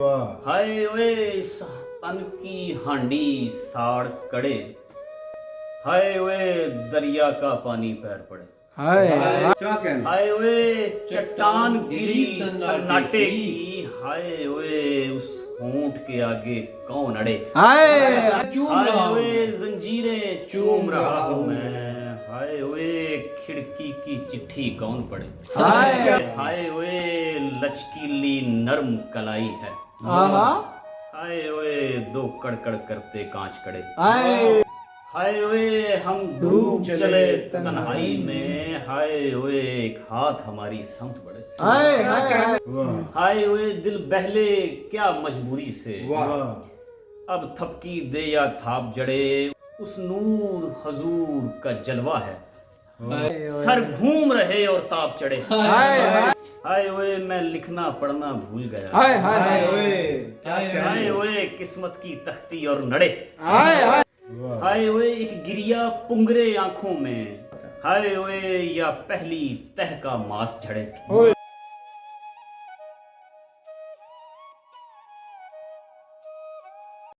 वाह। हाय वे तन की हांडी साड़ कड़े, हाय वे दरिया का पानी पैर पड़े, क्या कहना। हाय वे चट्टान गिरी सन्नाटे की, हाय वे उस होंठ के आगे कौन अड़े, हाय वे जंजीरें चूम रहा हूँ मैं, हाय वे खिड़की की चिट्ठी कौन पढ़े, हाय वे लचकीली नरम कलाई है, हाय वे दो कड़कड़ करते कांच कड़े, हाय वे हम डूब चले तन्हाई में, हाय वे एक हाथ हमारी संत बढ़े, वाह हाय वे दिल बहले क्या मजबूरी से, वाह। अब थपकी दे या थाप जड़े, उस नूर हजूर का जलवा है, सर घूम रहे और ताप चढ़े, हाय वे मैं लिखना पढ़ना भूल गया, हाय वे किस्मत की तख्ती और नड़े, हाय वे एक गिरिया पुंगरे आंखों में, हाय वे या पहली तह का मांस झड़े।